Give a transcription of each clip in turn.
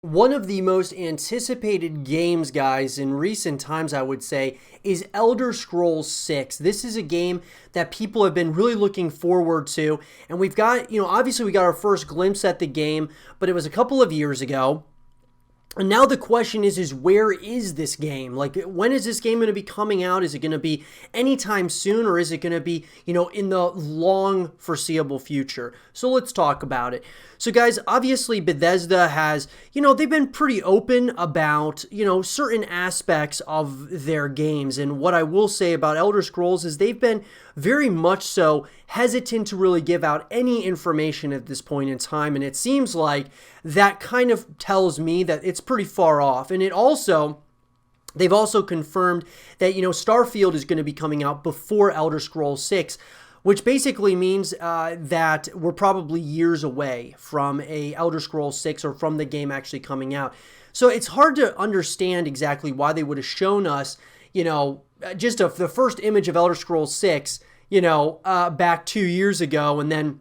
One of the most anticipated games, guys, in recent times, I would say, is Elder Scrolls 6. This is a game that people have been really looking forward to. And we've got, obviously we got our first glimpse at the game, but it was a couple of years ago. And now the question is where is this game? Like, when is this game going to be coming out? Is it going to be anytime soon, or is it going to be, in the long foreseeable future? So let's talk about it. So guys, obviously Bethesda has, they've been pretty open about, certain aspects of their games. And what I will say about Elder Scrolls is they've been very much so hesitant to really give out any information at this point in time. And it seems like that kind of tells me that it's pretty far off. And they've also confirmed that, Starfield is going to be coming out before Elder Scrolls 6, which basically means that we're probably years away from a Elder Scrolls 6 or from the game actually coming out. So it's hard to understand exactly why they would have shown us, the first image of Elder Scrolls 6, back 2 years ago, and then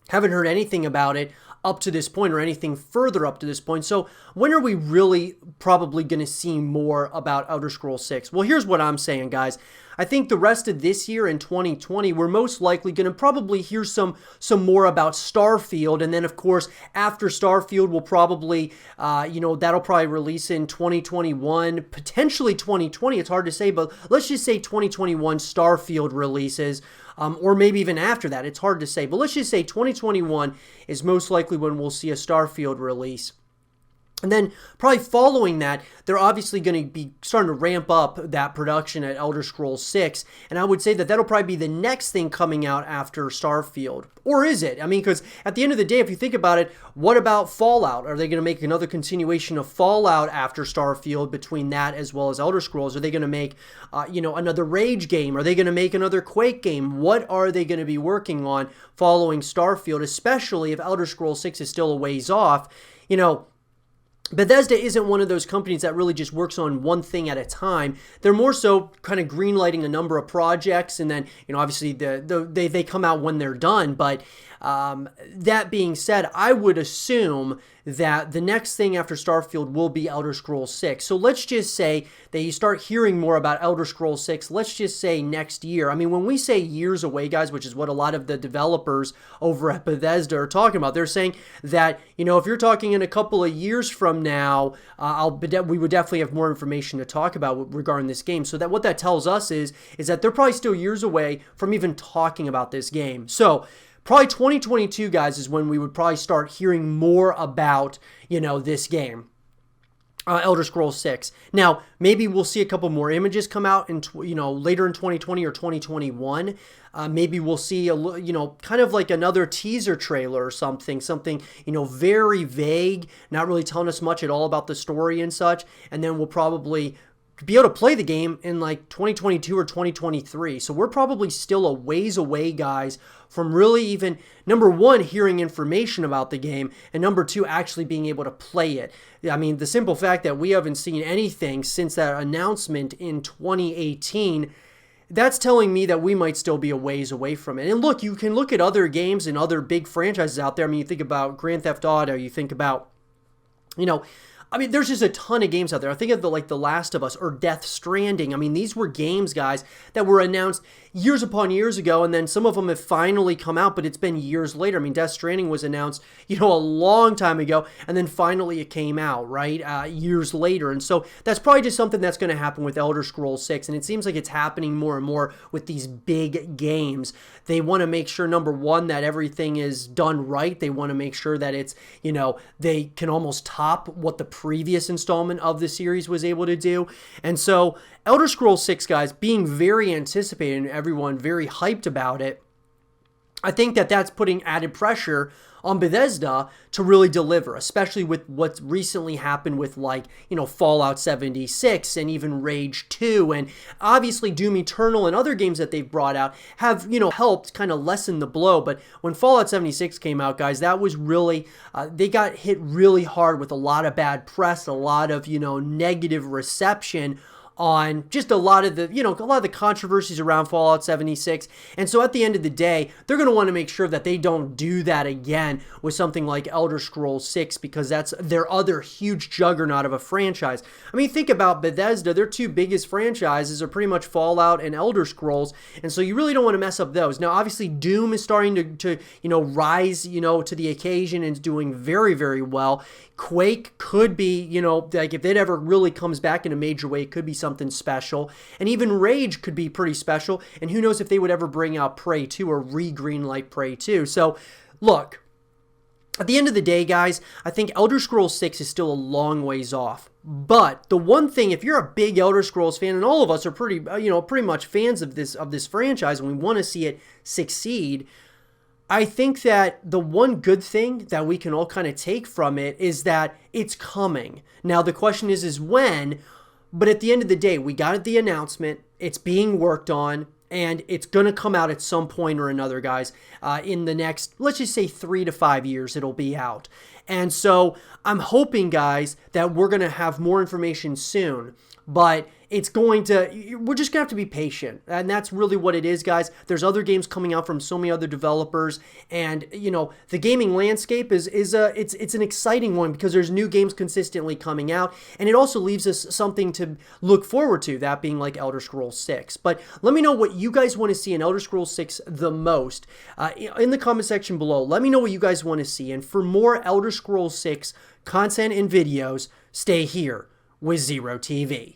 haven't heard anything about it up to this point or anything further up to this point. So when are we really probably going to see more about Elder Scrolls 6? Well, here's what I'm saying, guys. I think the rest of this year in 2020, we're most likely going to probably hear some more about Starfield. And then, of course, after Starfield, we'll probably, that'll probably release in 2021, potentially 2020. It's hard to say, but let's just say 2021 Starfield releases. Or maybe even after that. It's hard to say. But let's just say 2021 is most likely when we'll see a Starfield release. And then probably following that, they're obviously going to be starting to ramp up that production at Elder Scrolls 6. And I would say that that'll probably be the next thing coming out after Starfield. Or is it? I mean, because at the end of the day, if you think about it, what about Fallout? Are they going to make another continuation of Fallout after Starfield between that as well as Elder Scrolls? Are they going to make, another Rage game? Are they going to make another Quake game? What are they going to be working on following Starfield, especially if Elder Scrolls 6 is still a ways off? Bethesda isn't one of those companies that really just works on one thing at a time. They're more so kind of greenlighting a number of projects, and then, obviously they come out when they're done. But that being said, I would assume that the next thing after Starfield will be Elder Scrolls 6. So let's just say that you start hearing more about Elder Scrolls 6, let's just say next year. I mean, when we say years away, guys, which is what a lot of the developers over at Bethesda are talking about, they're saying that, if you're talking in a couple of years from now, we would definitely have more information to talk about regarding this game. So that what that tells us is that they're probably still years away from even talking about this game. So probably 2022, guys, is when we would probably start hearing more about, this game. Elder Scrolls 6. Now, maybe we'll see a couple more images come out in, later in 2020 or 2021. Maybe we'll see kind of like another teaser trailer or something, very vague, not really telling us much at all about the story and such. And then we'll probably be able to play the game in like 2022 or 2023. So we're probably still a ways away, guys, from really even, number one, hearing information about the game, and number two, actually being able to play it. I mean, the simple fact that we haven't seen anything since that announcement in 2018, that's telling me that we might still be a ways away from it. And look, you can look at other games and other big franchises out there. I mean, you think about Grand Theft Auto, you think about, there's just a ton of games out there. I think of The Last of Us or Death Stranding. I mean, these were games, guys, that were announced years upon years ago, and then some of them have finally come out, but it's been years later. I mean, Death Stranding was announced, a long time ago, and then finally it came out, right, years later. And so that's probably just something that's going to happen with Elder Scrolls 6, and it seems like it's happening more and more with these big games. They want to make sure, number one, that everything is done right. They want to make sure that it's, they can almost top what the previous installment of the series was able to do. And so Elder Scrolls 6, guys, being very anticipated and everyone very hyped about it, I think that that's putting added pressure on Bethesda to really deliver, especially with what's recently happened with Fallout 76 and even Rage 2, and obviously Doom Eternal and other games that they've brought out have, helped kind of lessen the blow. But when Fallout 76 came out, guys, that was really, they got hit really hard with a lot of bad press, a lot of, negative reception on just a lot of the, a lot of the controversies around Fallout 76. And so at the end of the day, they're going to want to make sure that they don't do that again with something like Elder Scrolls 6, because that's their other huge juggernaut of a franchise. I mean, think about Bethesda. Their two biggest franchises are pretty much Fallout and Elder Scrolls. And so you really don't want to mess up those. Now, obviously, Doom is starting to rise, to the occasion and is doing very, very well. Quake could be, like if it ever really comes back in a major way, it could be something special. And even Rage could be pretty special. And who knows if they would ever bring out Prey 2 or re-greenlight Prey 2. So, look, at the end of the day, guys, I think Elder Scrolls 6 is still a long ways off. But the one thing, if you're a big Elder Scrolls fan, and all of us are pretty much fans of this franchise, and we want to see it succeed, I think that the one good thing that we can all kind of take from it is that it's coming. Now, the question is when, but at the end of the day, we got the announcement, it's being worked on, and it's going to come out at some point or another, guys, in the next, let's just say 3 to 5 years, it'll be out. And so I'm hoping, guys, that we're going to have more information soon. But we're just going to have to be patient. And that's really what it is, guys. There's other games coming out from so many other developers. And, the gaming landscape is an exciting one because there's new games consistently coming out. And it also leaves us something to look forward to, that being like Elder Scrolls 6. But let me know what you guys want to see in Elder Scrolls 6 the most in the comment section below. Let me know what you guys want to see. And for more Elder Scrolls 6 content and videos, stay here with Zero TV.